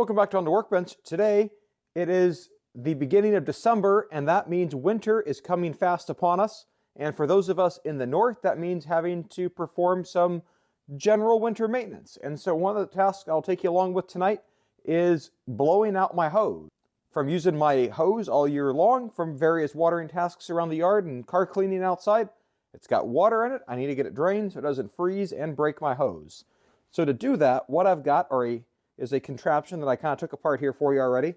welcome back to On the Workbench. Today it is the beginning of December, and that means winter is coming fast upon us. And for those of us in the north, that means having to perform some general winter maintenance. And so one of the tasks I'll take you along with tonight is blowing out my hose. From using my hose all year long, from various watering tasks around the yard and car cleaning outside, it's got water in it. I need to get it drained so it doesn't freeze and break my hose. So to do that, what I've got is a contraption that I kind of took apart here for you already.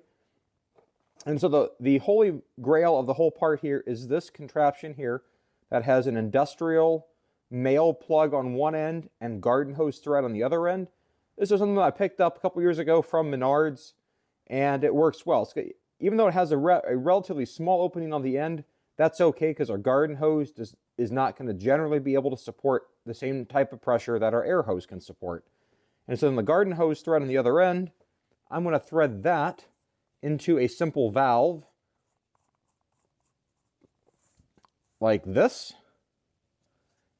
And so the holy grail of the whole part here is this contraption here that has an industrial male plug on one end and garden hose thread on the other end. This is something that I picked up a couple years ago from Menards, and it works well. Even though it has a relatively small opening on the end, that's okay because our garden hose is not going to generally be able to support the same type of pressure that our air hose can support. And so in the garden hose thread on the other end, I'm going to thread that into a simple valve like this.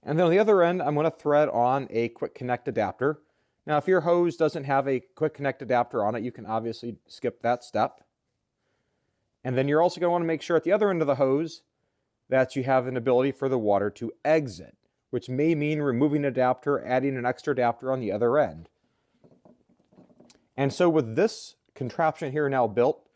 And then on the other end, I'm going to thread on a quick connect adapter. Now, if your hose doesn't have a quick connect adapter on it, you can obviously skip that step. And then you're also going to want to make sure at the other end of the hose that you have an ability for the water to exit, which may mean removing an adapter, adding an extra adapter on the other end. And so with this contraption here now built,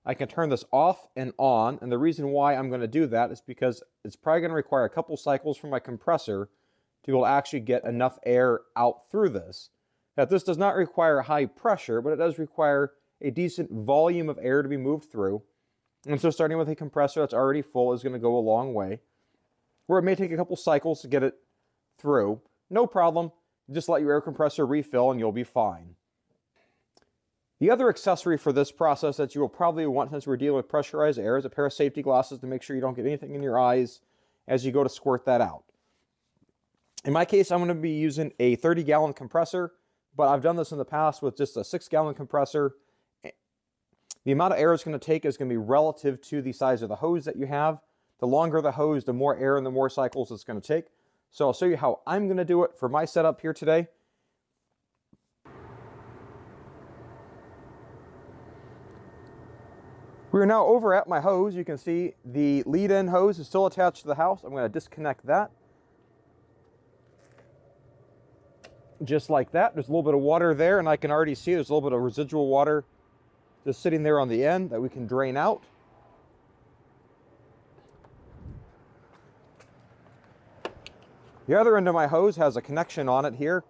I can turn this off and on. And the reason why I'm going to do that is because it's probably going to require a couple cycles from my compressor to be able to actually get enough air out through this. Now, this does not require high pressure, but it does require a decent volume of air to be moved through. And so starting with a compressor that's already full is going to go a long way. Where it may take a couple cycles to get it through, no problem. Just let your air compressor refill and you'll be fine. The other accessory for this process that you will probably want, since we're dealing with pressurized air, is a pair of safety glasses to make sure you don't get anything in your eyes as you go to squirt that out. In my case, I'm going to be using a 30-gallon compressor, but I've done this in the past with just a 6-gallon compressor. The amount of air it's going to take is going to be relative to the size of the hose that you have. The longer the hose, the more air and the more cycles it's going to take. So I'll show you how I'm going to do it for my setup here today. We're now over at my hose. You can see the lead-in hose is still attached to the house. I'm going to disconnect that. Just like that. There's a little bit of water there, and I can already see there's a little bit of residual water just sitting there on the end that we can drain out. The other end of my hose has a connection on it here.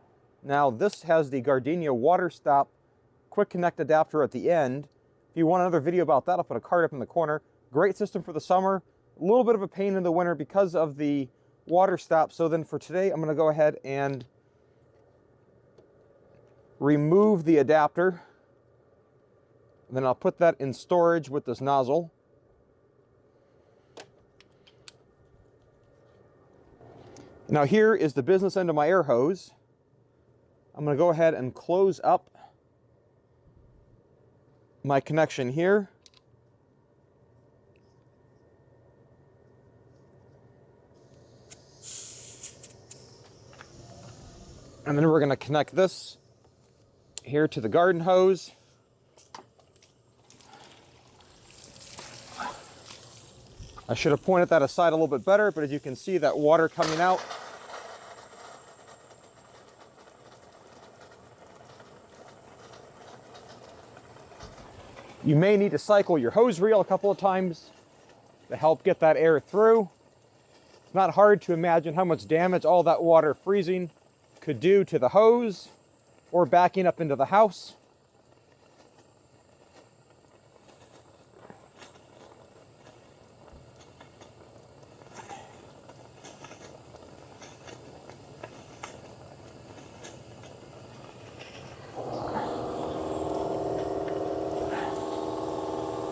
Now this has the Gardenia water stop quick connect adapter at the end. If you want another video about that, I'll put a card up in the corner. Great system for the summer. A little bit of a pain in the winter because of the water stop. So then for today, I'm going to go ahead and remove the adapter. And then I'll put that in storage with this nozzle. Now here is the business end of my air hose. I'm going to go ahead and close up my connection here. And then we're going to connect this here to the garden hose. I should have pointed that aside a little bit better, but as you can see, that water coming out. You may need to cycle your hose reel a couple of times to help get that air through. It's not hard to imagine how much damage all that water freezing could do to the hose or backing up into the house.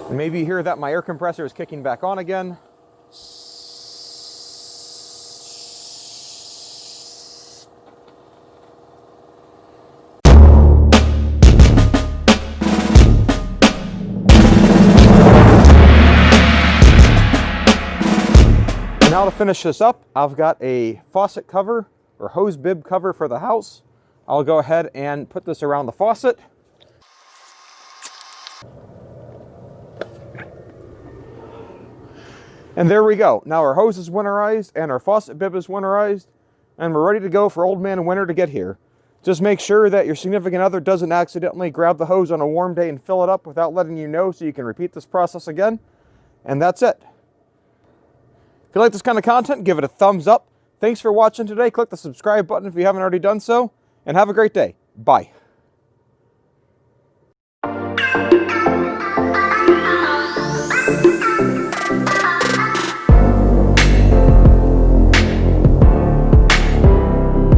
And maybe you hear that my air compressor is kicking back on again. Now to finish this up, I've got a faucet cover or hose bib cover for the house. I'll go ahead and put this around the faucet. And there we go. Now our hose is winterized and our faucet bib is winterized, and we're ready to go for Old Man Winter to get here. Just make sure that your significant other doesn't accidentally grab the hose on a warm day and fill it up without letting you know, so you can repeat this process again. And that's it. If you like this kind of content, give it a thumbs up. Thanks for watching today. Click the subscribe button if you haven't already done so, and have a great day. Bye.